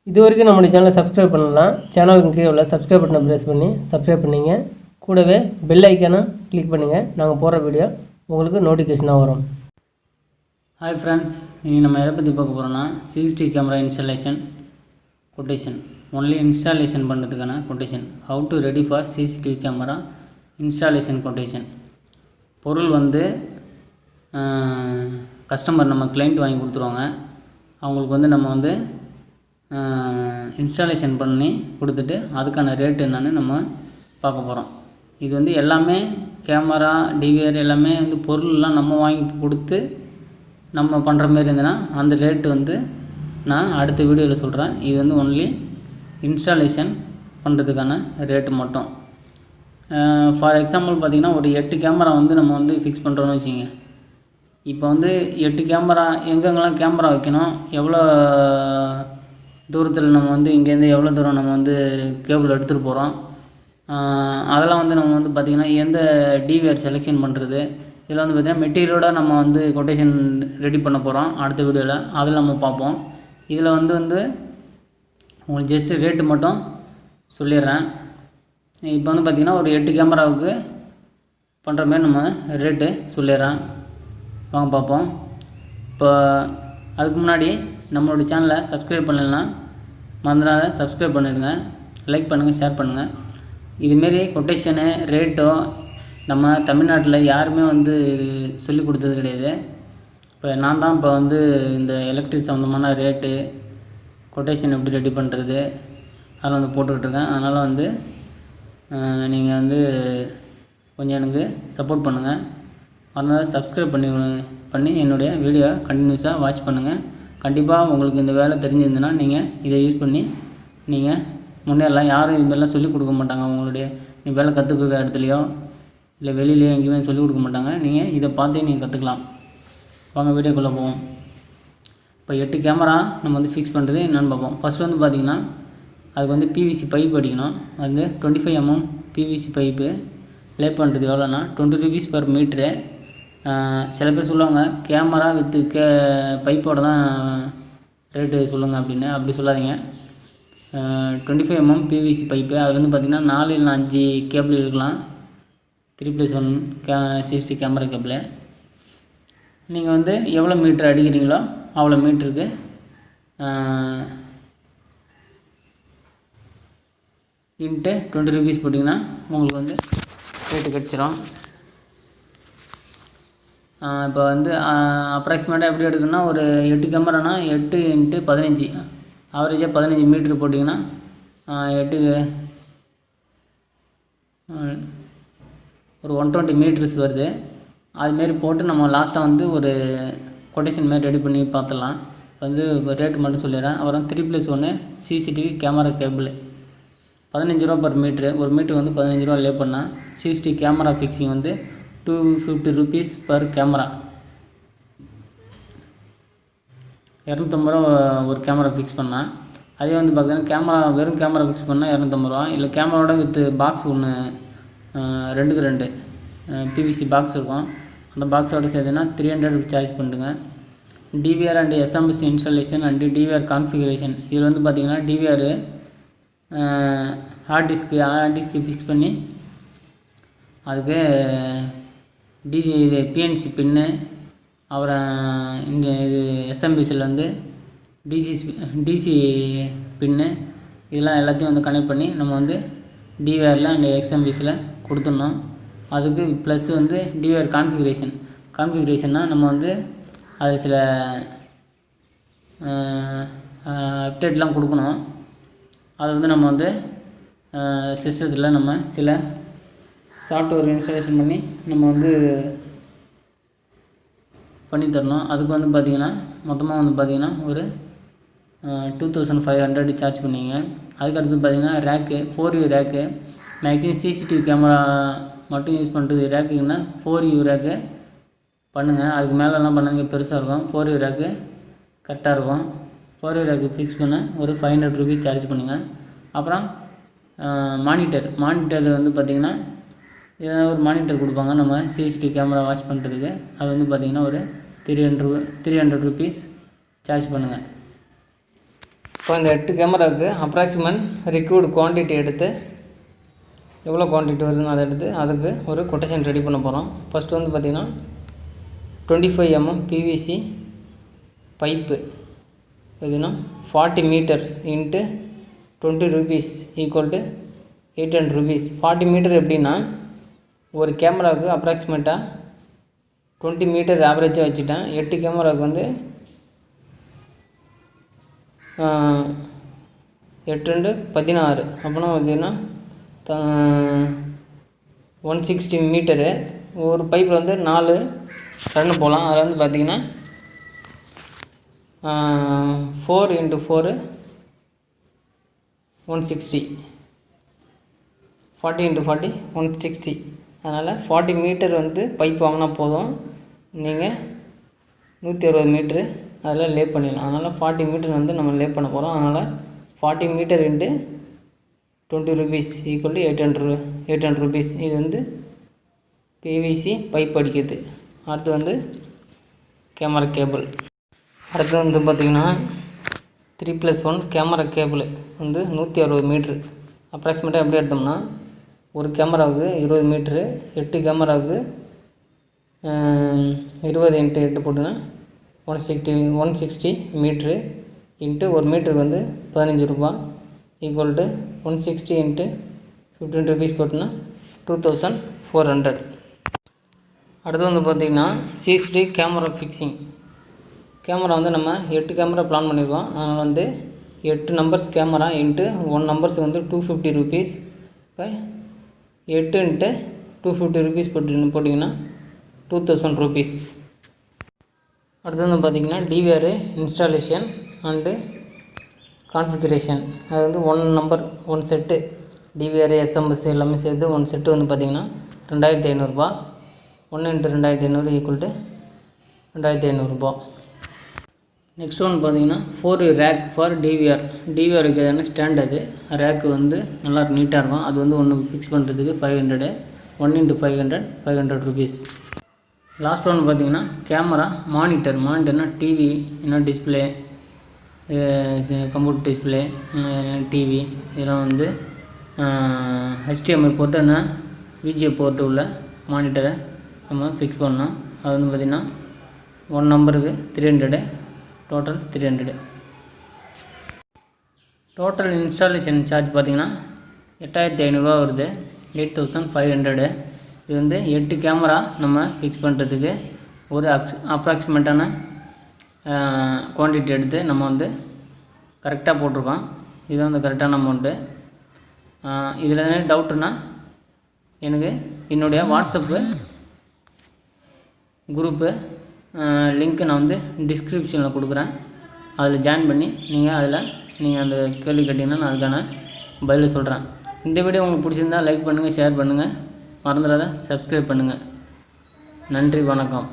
இது வரைக்கும் நம்மளுடைய சேனலை சப்ஸ்கிரைப் பண்ணலாம். சேனலுக்கு கீழே உள்ள சப்ஸ்கிரைப் பட்டனை ப்ரெஸ் பண்ணி சப்ஸ்கிரைப் பண்ணிங்க. கூடவே பெல் ஐக்கானை கிளிக் பண்ணுங்கள். நாங்கள் போடுற வீடியோ உங்களுக்கு நோட்டிஃபிகேஷனாக வரும். ஹாய் ஃப்ரெண்ட்ஸ், இனி நம்ம எதை பற்றி பார்க்க போகிறோன்னா CCTV camera installation quotation. Only installation பண்ணுறதுக்கான quotation. How to ready for CCTV camera installation quotation. பொருள் வந்து கஸ்டமர் நம்ம கிளைண்ட் வாங்கி கொடுத்துருவாங்க. அவங்களுக்கு வந்து நம்ம வந்து இன்ஸ்டாலேஷன் பண்ணி கொடுத்துட்டு அதுக்கான ரேட்டு என்னென்னு நம்ம பார்க்க போகிறோம். இது வந்து எல்லாமே கேமரா டிவிஆர் எல்லாமே வந்து பொருள்லாம் நம்ம வாங்கி கொடுத்து நம்ம பண்ணுற மாரி இருந்ததுன்னா அந்த ரேட்டு வந்து நான் அடுத்த வீடியோவில் சொல்கிறேன். இது வந்து ஒன்லி இன்ஸ்டாலேஷன் பண்ணுறதுக்கான ரேட்டு மட்டும். ஃபார் எக்ஸாம்பிள் பார்த்திங்கன்னா ஒரு 8 கேமரா வந்து நம்ம வந்து ஃபிக்ஸ் பண்ணுறோன்னு வச்சுங்க. இப்போ வந்து 8 கேமரா எங்கெங்கெல்லாம் கேமரா வைக்கணும், எவ்வளோ தூரத்தில் நம்ம வந்து இங்கேருந்து எவ்வளோ தூரம் நம்ம வந்து கேபிள் எடுத்துகிட்டு போகிறோம், அதெல்லாம் வந்து நம்ம வந்து பார்த்திங்கன்னா எந்த டிவிஆர் செலெக்ஷன் பண்ணுறது, இதில் வந்து பார்த்திங்கன்னா மெட்டீரியலோட நம்ம வந்து கொட்டேஷன் ரெடி பண்ண போகிறோம் அடுத்த வீடியோவில். அதில் நம்ம பார்ப்போம். இதில் வந்து உங்களுக்கு ஜஸ்ட்டு ரேட்டு மட்டும் சொல்லிடுறேன். இப்போ வந்து பார்த்திங்கன்னா ஒரு 8 கேமராவுக்கு பண்ணுற மாதிரி நம்ம ரேட்டு சொல்லிடுறேன். வாங்க பார்ப்போம். இப்போ அதுக்கு முன்னாடி நம்மளோட சேனலை சப்ஸ்கிரைப் பண்ணலைன்னா மறந்துடாத சப்ஸ்கிரைப் பண்ணிடுங்க, லைக் பண்ணுங்கள், ஷேர் பண்ணுங்கள். இதுமாரி கொட்டேஷனு ரேட்டோ நம்ம தமிழ்நாட்டில் யாருமே வந்து சொல்லி கொடுத்தது கிடையாது. இப்போ நான் தான் இப்போ வந்து இந்த எலக்ட்ரிக் சம்மந்தமான ரேட்டு கொட்டேஷன் எப்படி ரெடி பண்ணுறது அதெல்லாம் வந்து போட்டுக்கிட்டுருக்கேன். அதனால் வந்து நீங்கள் வந்து கொஞ்சம் எனக்கு சப்போர்ட் பண்ணுங்கள். அதனால் சப்ஸ்கிரைப் பண்ணி என்னுடைய வீடியோ கண்டினியூஸாக வாட்ச் பண்ணுங்கள். கண்டிப்பாக உங்களுக்கு இந்த வேலை தெரிஞ்சிருந்ததுன்னா நீங்கள் இதை யூஸ் பண்ணி நீங்கள் முன்னேறலாம். யாரும் இதுமாதிரிலாம் சொல்லிக் கொடுக்க மாட்டாங்க. உங்களுடைய நீ வேலை கற்றுக்கிற இடத்துலையோ இல்லை வெளியிலையோ எங்கேயுமே சொல்லிக் கொடுக்க மாட்டாங்க. நீங்கள் இதை பார்த்தே நீங்கள் கற்றுக்கலாம். வாங்க வீடியோக்குள்ளே போவோம். இப்போ 8 கேமரா நம்ம வந்து ஃபிக்ஸ் பண்ணுறது என்னென்னு பார்ப்போம். ஃபஸ்ட்டு வந்து பார்த்திங்கன்னா அதுக்கு வந்து PVC பைப் அடிக்கணும். அது 25 mm PVC பைப்பு லே பண்ணுறது எவ்வளோன்னா 20 rupees per மீட்ரு. சில பேர் சொல்லுவாங்க கேமரா வித்து பைப்போட தான் ரேட்டு சொல்லுங்கள் அப்படின்னு. அப்படி சொல்லாதீங்க. 25 mm PVC பைப்பு. அதில் வந்து பார்த்திங்கன்னா 4 இல்லை 5 கேபிள் இருக்கலாம். 3+1 CCTV கேமரா கேபிள். நீங்கள் வந்து எவ்வளோ மீட்ரு அடிக்கிறீங்களோ அவ்வளோ மீட்டருக்கு இன்ட்டு 20 rupees போட்டிங்கன்னா உங்களுக்கு வந்து ரேட்டு கிடச்சிரும். இப்போ வந்து அப்ராக்சிமேட்டாக எப்படி எடுக்கணும்னா ஒரு 8 கேமரானா 8 × 15 ஆவரேஜாக 15 மீட்ரு போட்டிங்கன்னா 8 ஒரு 120 மீட்டர்ஸ் வருது. அதுமாரி போட்டு நம்ம லாஸ்ட்டாக வந்து ஒரு கொட்டேஷன் மாரி ரெடி பண்ணி பார்த்துடலாம். வந்து ரேட்டு மட்டும் சொல்லிடுறேன். அப்புறம் 3+1 CCTV கேமரா கேபிள் 15 ரூபா per மீட்ரு. ஒரு மீட்ரு வந்து 15 ரூபா லே பண்ணால் CCTV கேமரா ஃபிக்ஸிங் வந்து 250 rupees per கேமரா. 250 ரூபா ஒரு கேமரா ஃபிக்ஸ் பண்ணால். அதே வந்து பார்த்தீங்கன்னா கேமரா வெறும் கேமரா ஃபிக்ஸ் பண்ணால் 250 ரூபா. இல்லை கேமராவோட வித் பாக்ஸ் ஒன்று 2x2 PVC பாக்ஸ் இருக்கும். அந்த பாக்ஸோட சேர்த்துன்னா 300 சார்ஜ் பண்ணிட்டுங்க. DVR and SMS installation and DVR configuration. இதில் வந்து பார்த்திங்கன்னா டிவிஆர் ஹார்ட் டிஸ்க்கு ஃபிக்ஸ் பண்ணி அதுக்கு இது PNC பின்னு, அப்புறம் இங்கே இது SMBCயில் வந்து டிசி பின்னு, இதெல்லாம் எல்லாத்தையும் வந்து கனெக்ட் பண்ணி நம்ம வந்து டிவிஆரில் அண்ட் XMBCயில் கொடுத்துடணும். அதுக்கு ப்ளஸ் வந்து டிவிஆர் கான்ஃபிகரேஷன்னால் நம்ம வந்து அது சில அப்டேட்லாம் கொடுக்கணும். அது வந்து நம்ம வந்து சிஸ்டத்தில் நம்ம சில சாஃப்ட்வேர் இன்ஸ்டாலேஷன் பண்ணி நம்ம வந்து பண்ணித்தரணும். அதுக்கு வந்து பார்த்திங்கன்னா மொத்தமாக வந்து பார்த்திங்கன்னா ஒரு 2500 சார்ஜ் பண்ணிங்க. அதுக்கடுத்து பார்த்திங்கன்னா rack 4U rack. Maximum CCTV camera மட்டும் யூஸ் பண்ணுறது ரேக்குங்கன்னா 4U ரேக்கு பண்ணுங்கள். அதுக்கு மேலெலாம் பண்ணாதீங்க, பெருசாக இருக்கும். 4U ரேக்கு கரெக்டாக இருக்கும். 4U ரேக்கு ஃபிக்ஸ் பண்ண ஒரு 500 rupees சார்ஜ் பண்ணுங்கள். அப்புறம் மானிட்டர் வந்து பார்த்திங்கன்னா ஏதாவது ஒரு மானிட்டர் கொடுப்பாங்க நம்ம CCTV கேமரா வாட்ச் பண்ணுறதுக்கு. அது வந்து பார்த்திங்கன்னா ஒரு 300 rupees சார்ஜ் பண்ணுங்கள். இப்போ இந்த 8 கேமராவுக்கு அப்ராக்சிமேட் ரிக்யூர்டு குவான்டிட்டி எடுத்து எவ்வளோ குவான்டிட்டி வருதுன்னு அதை எடுத்து அதுக்கு ஒரு கொட்டேஷன் ரெடி பண்ண போகிறோம். ஃபஸ்ட்டு வந்து பார்த்திங்கன்னா 25 mm PVC பைப்பு எதுனா 40 meters into 20 rupees equal to 800 rupees. 40 meter எப்படின்னா ஒரு கேமராவுக்கு அப்ராக்சிமேட்டாக 20 meter ஆவரேஜாக வச்சுட்டேன். 8 கேமராவுக்கு வந்து 8 × 16 அப்படின்னா பார்த்திங்கன்னா 160 மீட்டரு. ஒரு பைப்பில் வந்து 4 ரன்னு போகலாம். அதில் வந்து பார்த்திங்கன்னா 4 × 4 160, 40 × 40 160. அதனால் 40 மீட்டர் வந்து பைப் வாங்கினா போதும், நீங்கள் 160 மீட்ரு அதில் லே பண்ணிடலாம். அதனால் 40 மீட்டர் வந்து நம்ம லே பண்ண போகிறோம். அதனால் 40 metre into 20 rupees equal to 800 rupees. இது வந்து PVC பைப் அடிக்கிறது. அடுத்து வந்து கேமரா கேபிள். அடுத்து வந்து பார்த்திங்கன்னா 3+1 கேமரா கேபிள் வந்து 160 மீட்ரு. அப்ராக்சிமேட்டாக எப்படி எடுத்தோம்னா ஒரு கேமராவுக்கு 20 மீட்ரு, 8 கேமராவுக்கு 20 × 8 போட்டுன்னா 160 மீட்ரு இன்ட்டு ஒரு மீட்டருக்கு வந்து 15 ரூபா ஈக்குவல் டு 160 × 15 rupees போட்டுன்னா 2400. அடுத்து வந்து பார்த்திங்கன்னா CCTV கேமரா ஃபிக்ஸிங். கேமரா வந்து நம்ம 8 கேமரா பிளான் பண்ணியிருக்கோம். அதனால் வந்து 8 numbers கேமரா இன்ட்டு 1 numbers வந்து 250 rupees. இப்போ 8 × 250 rupees போட்டிங்கன்னா 2000 rupees. அடுத்து வந்து பார்த்திங்கன்னா DVR இன்ஸ்டாலேஷன் அண்டு கான்ஃபிகரேஷன். அது வந்து 1 number 1 செட்டு DVR SMS எல்லாமே சேர்த்து 1 செட்டு வந்து பார்த்திங்கன்னா 2500 ரூபா. 1 × 2500 ஈக்குவல் டு 2500 ரூபா. நெக்ஸ்ட் ஒன்று பார்த்திங்கன்னா 4 ரேக் ஃபார் DVR. DVR வைக்கிறதான ஸ்டாண்ட். அது ரேக்கு வந்து நல்லா நீட்டாக இருக்கும். அது வந்து ஒன்று ஃபிக்ஸ் பண்ணுறதுக்கு 500, 1 × 500 rupees. லாஸ்ட் ஒன்று பார்த்திங்கன்னா கேமரா மானிட்டர்னா டிவி, என்ன டிஸ்பிளே, கம்ப்யூட்டர் டிஸ்பிளே, டிவி, இதெல்லாம் வந்து HDMI போர்ட்டு, என்ன VGA போர்ட்டு உள்ள மானிட்டரை நம்ம ஃபிக்ஸ் பண்ணோம். அது வந்து பார்த்திங்கன்னா 1 நம்பருக்கு 300, டோட்டல் 300. டோட்டல் இன்ஸ்டாலேஷன் சார்ஜ் பார்த்திங்கன்னா 8500 வருது, 8500. இது வந்து 8 கேமரா நம்ம ஃபிக்ஸ் பண்ணுறதுக்கு ஒரு அப்ராக்சிமேட்டான குவான்டிட்டி எடுத்து நம்ம வந்து கரெக்டாக போட்டிருக்கோம். இது வந்து கரெக்டான அமௌண்ட்டு. இதில் என்ன டவுட்டுன்னா எனக்கு என்னுடைய வாட்ஸ்அப்பு குரூப்பு லிங்க்கு நான் வந்து டிஸ்கிரிப்ஷனில் கொடுக்குறேன். அதில் ஜாயின் பண்ணி நீங்கள் அந்த கேள்வி கேட்டிங்கன்னா நான் அதுக்கான பதில் சொல்கிறேன். இந்த வீடியோ உங்களுக்கு பிடிச்சிருந்தால் லைக் பண்ணுங்கள், ஷேர் பண்ணுங்கள், மறந்துடாத சப்ஸ்கிரைப் பண்ணுங்கள். நன்றி, வணக்கம்.